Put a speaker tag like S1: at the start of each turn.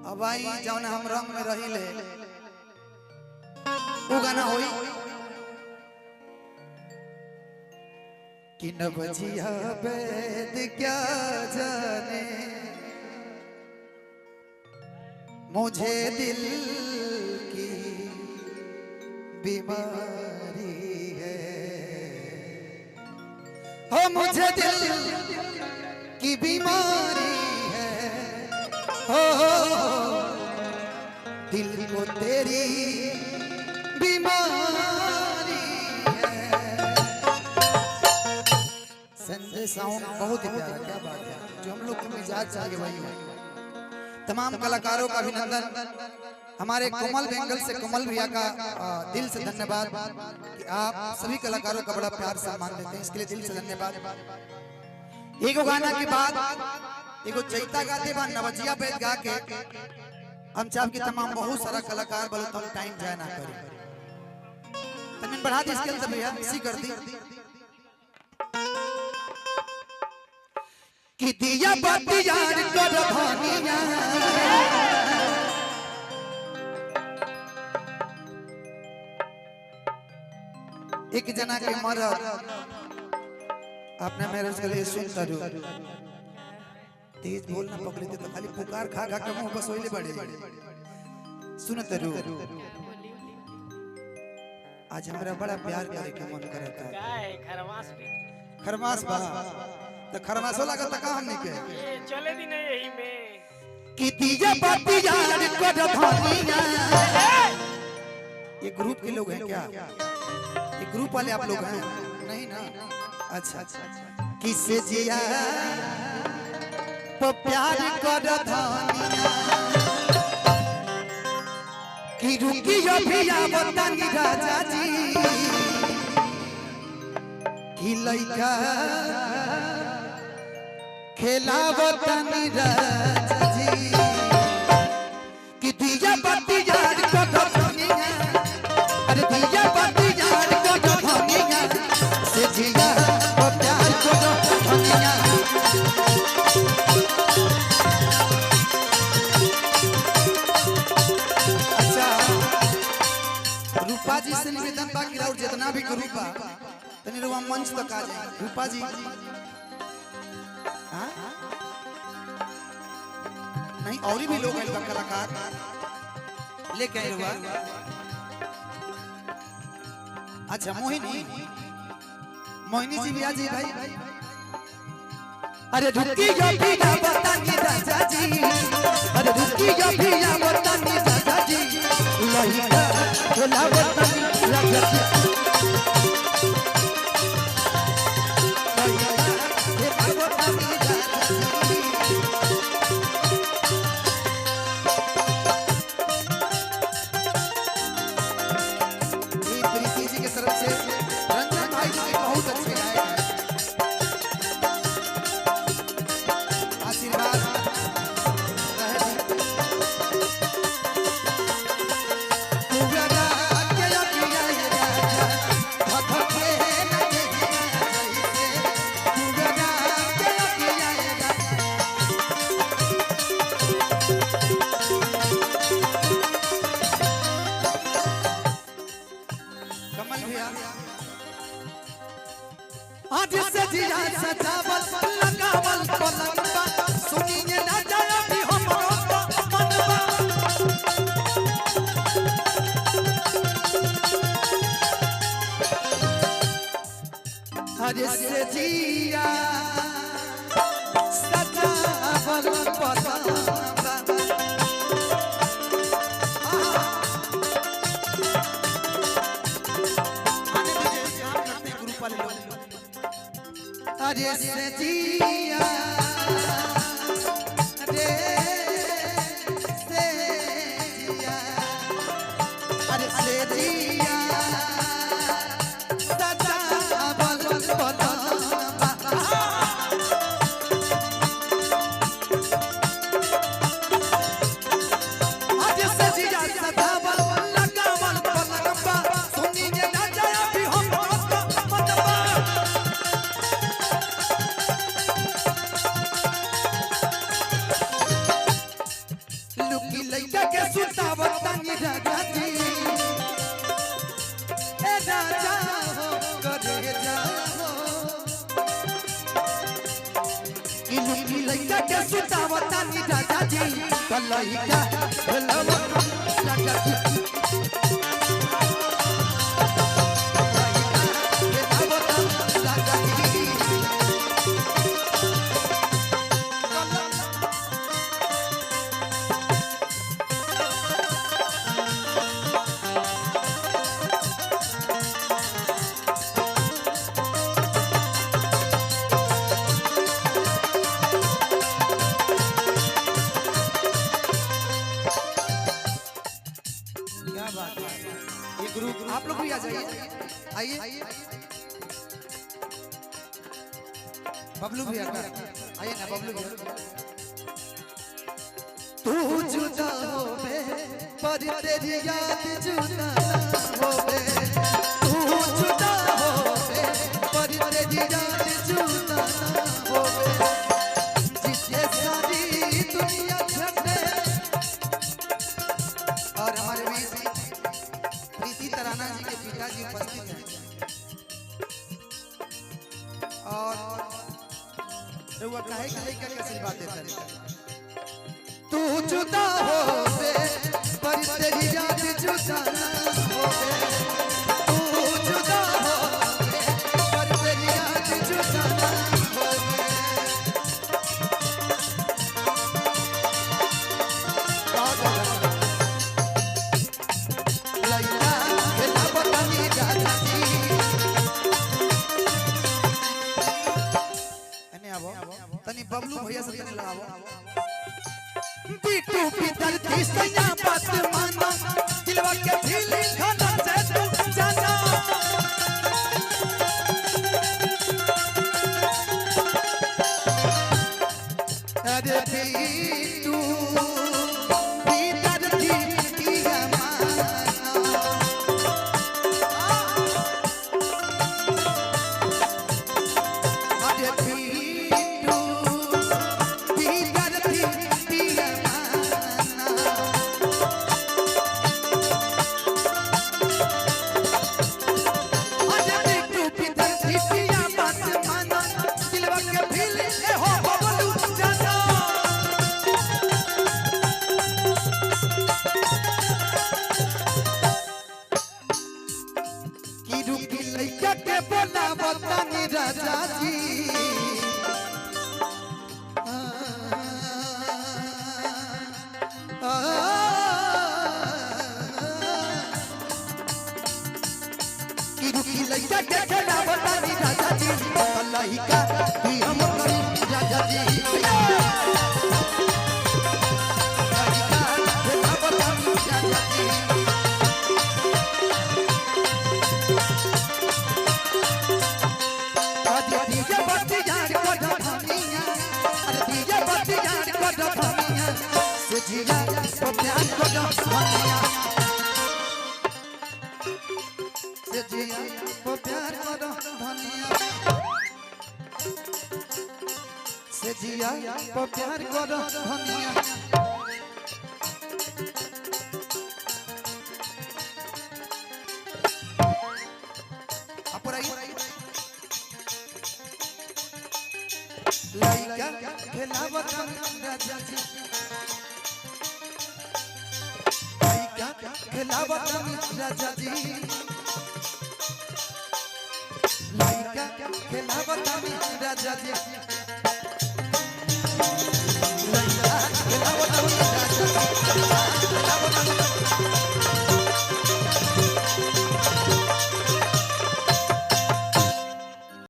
S1: अब आई जौन हम रंग में रहिले वो गाना होई कि न बजिया बैद क्या जाने मुझे दिल की बीमारी है हो मुझे दिल की बीमारी है हो दिल को तेरी बीमारी है। संजय साउंड बहुत ही प्यारा, क्या बात है, जो हम लोग के मिजाज चाहिए वही है। तमाम कलाकारों का अभिनंदन। हमारे कोमल बेंगल से कोमल भैया का दिल से धन्यवाद कि आप सभी कलाकारों का बड़ा प्यार सम्मान देते हैं, इसके लिए दिल से धन्यवाद। एगो गाना के बाद एगो चैता गाते बा नवजिया बैद गा के हम चाह के तमाम बहुत सारा कलाकार बोलो तो हम टाइम जाए ना करें, तनिन बढ़ा दी स्केल से भैया, इसी कर दी कि दिया बाती यार कर भानिया एक जना के मरद आपने मेरे उसके लिए सुन करू तेज बोलना पकड़े थे तो खाली पुकार खा खा के मुंह बस ओइले बड़े सुन तरू आज हमरा बड़ा प्यार करे के मन करता है।
S2: क्या है खरमास पे
S1: खरमास बा तो खरमासो लागत का हमनी के
S2: ये चले दिन यही में
S1: कि दिया बाती यार कर भानिया। ये ग्रुप के लोग हैं क्या, ये ग्रुप वाले आप लोग हैं नहीं ना? अच्छा किसे जिया तो प्यार कर धानिया कि रुकी अभी आवतानी राजा जी कि लइका खेलावतानी राजा जी कि दिया बाती यार कर धानिया। अरे दिया बाती यार कर धानिया से जिया तो प्यार कर धानिया। रूपा जी से निवेदन बा कि और जितना भी ग्रुप बा तनी रुआ मंच तक आ जाए। रूपा जी हां नहीं और भी लोग हैं कलाकार लेके आए रुआ। अच्छा मोहिनी जी भी आ जी भाई। अरे रुकी यो भी ना बतानी राजा जी, अरे रुकी यो भी ना बतानी राजा जी लइका खेलावतानी राजा जी प्रीति जी की तरफ से रंजन भाई जी बहुत अच्छे गाए हैं, आशीर्वाद कमल भैया आज से जिया सजावल लगावल पलंगबा सुनिए ना जाए भी हमरो मनबा। आज से जिया सजावल पलंगबा अरे से जिया अरे से जिया अरे से जिया सजावल पलंगबा आज से जिया सजावल लगावल पलंगबा सुनिए ना जाए भी हमरो मनबा। लुकी लइका के सुतावत तानी राजा जी ए राजा हो करे जाओ कि लुकी लइका के सुतावत तानी राजा जी कलइका लवत राजा जी आप लोग भी आ जाइए आइए बबलू भैया का आइए ना बबलू भैया तू जुदा होवे पर तेरी याद जुदा होवे तू जुदा होवे पर तेरी याद जुदा होवे जिससे सारी दुनिया छटे और हमारे बीच प्रीति तराना जी के पिताजी उपस्थित हैं और वो काहे के लइका के आशीर्वाद देते हैं तू जुदा होवे पर तेरी याद जुदा होवे तू जुदा होवे पर तेरी याद जुदा होवे लइका के लापतानी राजा जी एने आवो तनी बबलू भैया से तनी लगावो बिट्टू पितर की सैया बात मानो दिलवा के ढीली खाना से तू जाना अरे बिट्टू पितर की पिया मानो अरे बिट्टू पितर की पिया राजा जी कि रुकी लइका के खेला बतानी राजा जी लइका कि हम करी राजा जी लइका खेला बतानी राजा जी जिया तो प्यार को धनिया से जिया तो प्यार को धनिया से जिया तो प्यार को धनिया लइका खेलावत राजा जी खिलावत राजा जी लइका खिलावत राजा जी